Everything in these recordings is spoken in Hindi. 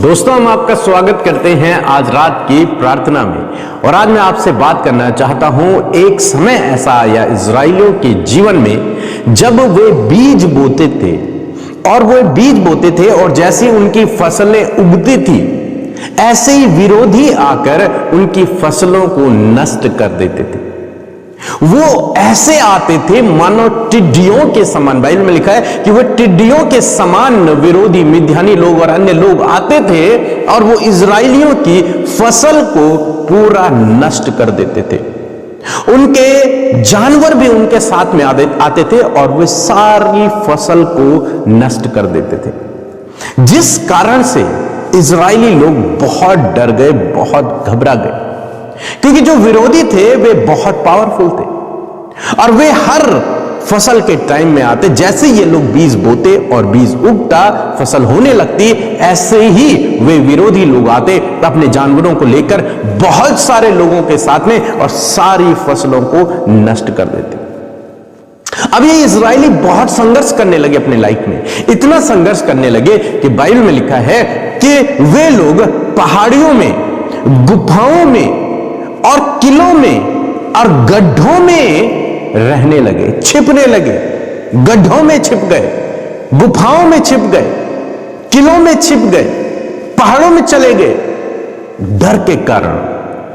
दोस्तों, हम आपका स्वागत करते हैं आज रात की प्रार्थना में। और आज मैं आपसे बात करना चाहता हूं, एक समय ऐसा आया इजराइलियों के जीवन में जब वे बीज बोते थे और जैसे उनकी फसलें उगती थी ऐसे ही विरोधी आकर उनकी फसलों को नष्ट कर देते थे। वो ऐसे आते थे मानो टिड्डियों के समान। बाइबल में लिखा है कि वो टिड्डियों के समान विरोधी मिद्यानी लोग और अन्य लोग आते थे और वो इजराइलियों की फसल को पूरा नष्ट कर देते थे। उनके जानवर भी उनके साथ में आते थे और वे सारी फसल को नष्ट कर देते थे, जिस कारण से इजरायली लोग बहुत डर गए, बहुत घबरा गए, क्योंकि जो विरोधी थे वे बहुत पावरफुल थे और वे हर फसल के टाइम में आते। जैसे ये लोग बीज बोते और बीज उगता, फसल होने लगती, ऐसे ही वे विरोधी लोग आते अपने जानवरों को लेकर बहुत सारे लोगों के साथ में और सारी फसलों को नष्ट कर देते। अब ये इजरायली बहुत संघर्ष करने लगे अपने लाइफ में, इतना संघर्ष करने लगे कि बाइबल में लिखा है कि वे लोग पहाड़ियों में, गुफाओं में और किलों में और गड्ढों में रहने लगे, छिपने लगे। गड्ढों में छिप गए, गुफाओं में छिप गए, किलों में छिप गए, पहाड़ों में चले गए, डर के कारण,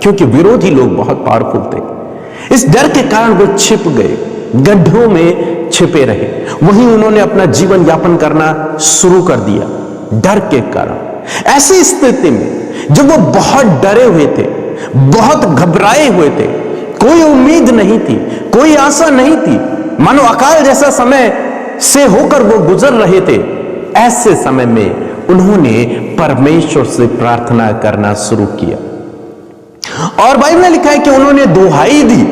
क्योंकि विरोधी लोग बहुत पावरफुल थे। इस डर के कारण वो छिप गए, गड्ढों में छिपे रहे। वहीं उन्होंने अपना जीवन यापन करना शुरू कर दिया डर के कारण। ऐसी स्थिति में जब वो बहुत डरे हुए थे, बहुत घबराए हुए थे, कोई उम्मीद नहीं थी, कोई आशा नहीं थी, मानो अकाल जैसा समय से होकर वो गुजर रहे थे, ऐसे समय में उन्होंने परमेश्वर से प्रार्थना करना शुरू किया। और बाइबल में लिखा है कि उन्होंने दुहाई दी,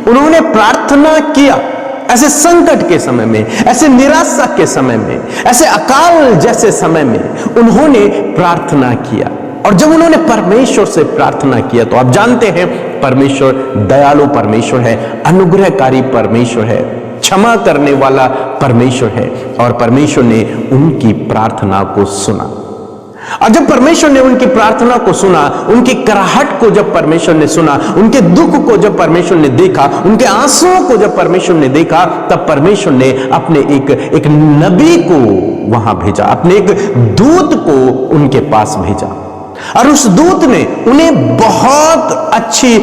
उन्होंने प्रार्थना किया। ऐसे संकट के समय में, ऐसे निराशा के समय में, ऐसे अकाल जैसे समय में उन्होंने प्रार्थना किया। और जब उन्होंने परमेश्वर से प्रार्थना किया तो आप जानते हैं परमेश्वर दयालु परमेश्वर है, अनुग्रहकारी परमेश्वर है, क्षमा करने वाला परमेश्वर है। और परमेश्वर ने उनकी प्रार्थना को सुना। और जब परमेश्वर ने उनकी प्रार्थना को सुना, उनकी कराहट को जब परमेश्वर ने सुना, उनके दुख को जब परमेश्वर ने देखा, उनके आंसुओं को जब परमेश्वर ने देखा, तब परमेश्वर ने अपने एक नबी को वहां भेजा, अपने एक दूत को उनके पास भेजा। और उस दूत ने उन्हें बहुत अच्छी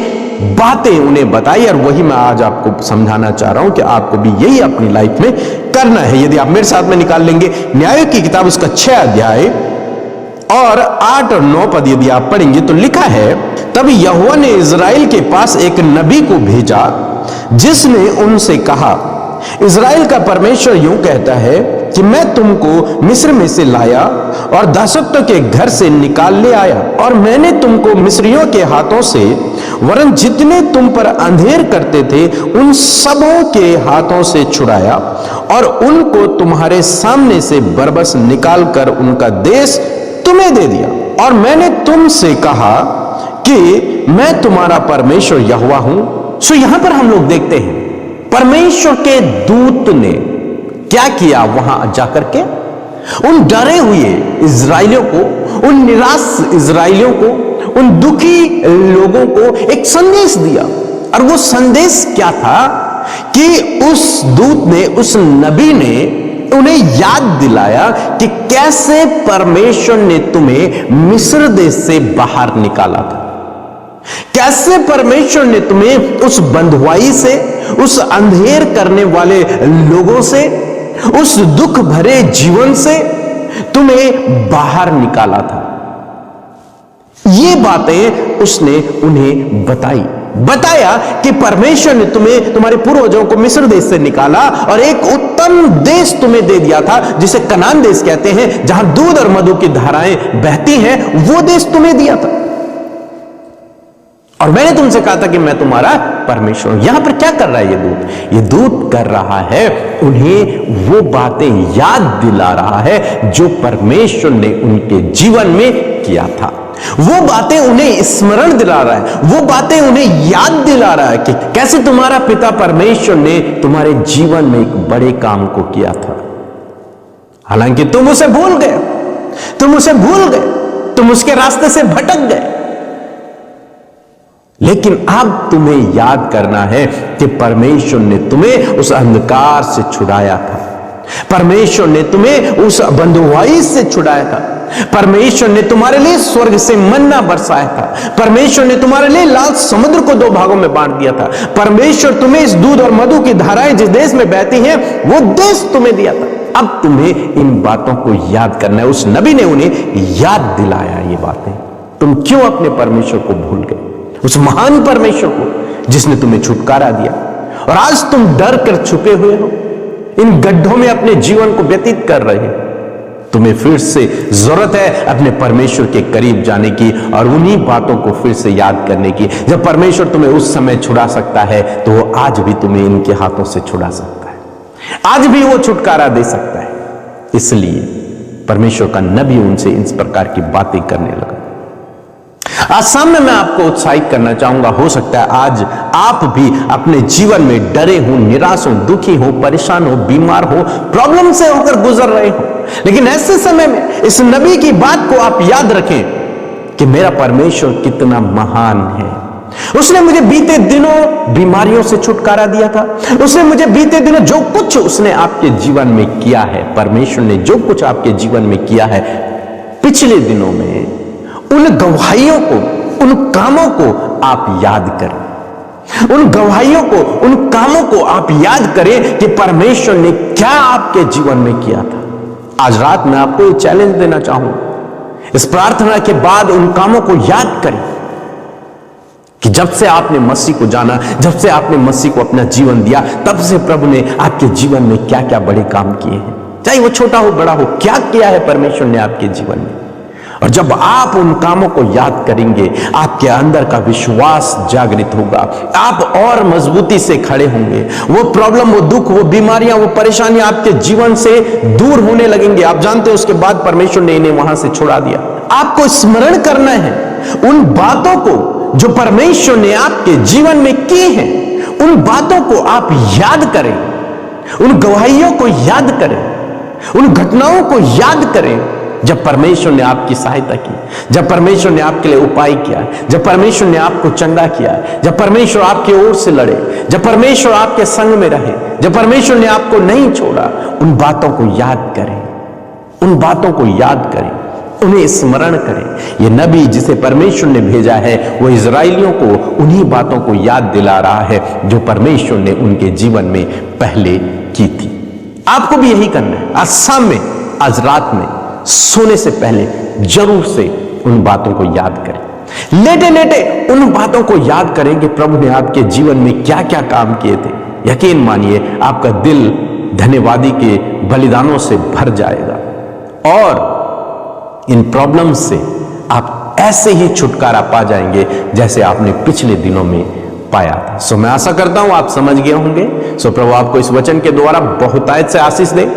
बातें उन्हें बताई। और वही मैं आज आपको समझाना चाह रहा हूं कि आपको भी यही अपनी लाइफ में करना है। यदि आप मेरे साथ में निकाल लेंगे न्याय की किताब, उसका 6 अध्याय और 8 और 9 पद यदि आप पढ़ेंगे तो लिखा है, तब यहोवा ने इजराइल के पास एक नबी को भेजा जिसने उनसे कहा, इजराइल का परमेश्वर यूं कहता है कि मैं तुमको मिस्र में से लाया और दासत्व के घर से निकाल ले आया, और मैंने तुमको मिस्रियों के हाथों से वरन जितने तुम पर अंधेर करते थे उन सबों के हाथों से छुड़ाया और उनको तुम्हारे सामने से बरबस निकाल कर उनका देश तुम्हें दे दिया। और मैंने तुमसे कहा कि मैं तुम्हारा परमेश्वर यहोवा हूं। सो यहां पर हम लोग देखते हैं परमेश्वर के दूत ने क्या किया, वहां जाकर के उन डरे हुए इजराइलियों को, उन निराश इजराइलियों को, उन दुखी लोगों को एक संदेश दिया। और वो संदेश क्या था कि उस दूत ने, उस नबी ने उन्हें याद दिलाया कि कैसे परमेश्वर ने तुम्हें मिस्र देश से बाहर निकाला था, कैसे परमेश्वर ने तुम्हें उस बंधुआई से, उस अंधेर करने वाले लोगों से, उस दुख भरे जीवन से तुम्हें बाहर निकाला था। ये बातें उसने उन्हें बताया कि परमेश्वर ने तुम्हें, तुम्हारे पूर्वजों को मिस्र देश से निकाला और एक उत्तम देश तुम्हें दे दिया था, जिसे कनान देश कहते हैं, जहां दूध और मधु की धाराएं बहती हैं, वो देश तुम्हें दिया था। और मैंने तुमसे कहा था कि मैं तुम्हारा परमेश्वर हूं। यहां पर क्या कर रहा है ये दूत? ये दूत कर रहा है उन्हें वो बातें याद दिला रहा है जो परमेश्वर ने उनके जीवन में किया था। वो बातें उन्हें स्मरण दिला रहा है, वो बातें उन्हें याद दिला रहा है कि कैसे तुम्हारा पिता परमेश्वर ने तुम्हारे जीवन में एक बड़े काम को किया था। हालांकि तुम उसे भूल गए, तुम तुम उसके रास्ते से भटक गए। लेकिन अब तुम्हें याद करना है कि परमेश्वर ने तुम्हें उस अंधकार से छुड़ाया था, परमेश्वर ने तुम्हें उस बंधुआई से छुड़ाया था, परमेश्वर ने तुम्हारे लिए स्वर्ग से मन्ना बरसाया था, परमेश्वर ने तुम्हारे लिए लाल समुद्र को 2 भागों में बांट दिया था, परमेश्वर तुम्हें इस दूध और मधु की धाराएं जिस देश में बहती हैं वो देश तुम्हें दिया था। अब तुम्हें इन बातों को याद करना है। उस नबी ने उन्हें याद दिलाया ये बातें। तुम क्यों अपने परमेश्वर को भूल गए, उस महान परमेश्वर को जिसने तुम्हें छुटकारा दिया, और आज तुम डर कर छुपे हुए हो, इन गड्ढों में अपने जीवन को व्यतीत कर रहे हो। तुम्हें फिर से जरूरत है अपने परमेश्वर के करीब जाने की और उन्हीं बातों को फिर से याद करने की। जब परमेश्वर तुम्हें उस समय छुड़ा सकता है तो वो आज भी तुम्हें इनके हाथों से छुड़ा सकता है, आज भी वो छुटकारा दे सकता है। इसलिए परमेश्वर का नबी उनसे इस प्रकार की बातें करने लगा। आज सामने मैं आपको उत्साहित करना चाहूंगा, हो सकता है आज आप भी अपने जीवन में डरे हो, निराश हो, दुखी हो, परेशान हो, बीमार हो, प्रॉब्लम से होकर गुजर रहे हो, लेकिन ऐसे समय में इस नबी की बात को आप याद रखें कि मेरा परमेश्वर कितना महान है। उसने मुझे बीते दिनों बीमारियों से छुटकारा दिया था, उसने मुझे बीते दिनों जो कुछ उसने आपके जीवन में किया है, परमेश्वर ने जो कुछ आपके जीवन में किया है पिछले दिनों में, उन गवाहियों को, उन कामों को आप याद करें, उन गवाहियों को, उन कामों को आप याद करें कि परमेश्वर ने क्या आपके जीवन में किया था। आज रात मैं आपको एक चैलेंज देना चाहूंगा, इस प्रार्थना के बाद उन कामों को याद करें कि जब से आपने मसीह को जाना, जब से आपने मसीह को अपना जीवन दिया, तब से प्रभु ने आपके जीवन में क्या क्या बड़े काम किए हैं, चाहे वो छोटा हो बड़ा हो, क्या किया है परमेश्वर ने आपके जीवन में। और जब आप उन कामों को याद करेंगे, आपके अंदर का विश्वास जागृत होगा, आप और मजबूती से खड़े होंगे। वो प्रॉब्लम, वो दुख, वो बीमारियां, वो परेशानियां आपके जीवन से दूर होने लगेंगे। आप जानते हैं उसके बाद परमेश्वर ने इन्हें वहां से छुड़ा दिया। आपको स्मरण करना है उन बातों को जो परमेश्वर ने आपके जीवन में की हैं, उन बातों को आप याद करें, उन गवाहियों को याद करें, उन घटनाओं को याद करें जब परमेश्वर ने आपकी सहायता की, जब परमेश्वर ने आपके लिए उपाय किया, जब परमेश्वर ने आपको चंगा किया, जब परमेश्वर आपकी ओर से लड़े, जब परमेश्वर आपके संग में रहे, जब परमेश्वर ने आपको नहीं छोड़ा। उन बातों को याद करें, उन बातों को याद करें, उन्हें स्मरण करें। ये नबी जिसे परमेश्वर ने भेजा है वो इजराइलियों को उन्हीं बातों को याद दिला रहा है जो परमेश्वर ने उनके जीवन में पहले की थी। आपको भी यही करना है। आज शाम में, आज रात में सोने से पहले जरूर से उन बातों को याद करें। लेटे लेटे उन बातों को याद करें कि प्रभु ने आपके जीवन में क्या क्या काम किए थे। यकीन मानिए आपका दिल धन्यवादी के बलिदानों से भर जाएगा और इन प्रॉब्लम से आप ऐसे ही छुटकारा पा जाएंगे जैसे आपने पिछले दिनों में पाया था। सो मैं आशा करता हूं आप समझ गए होंगे। सो प्रभु आपको इस वचन के द्वारा बहुतायत से आशीष दे।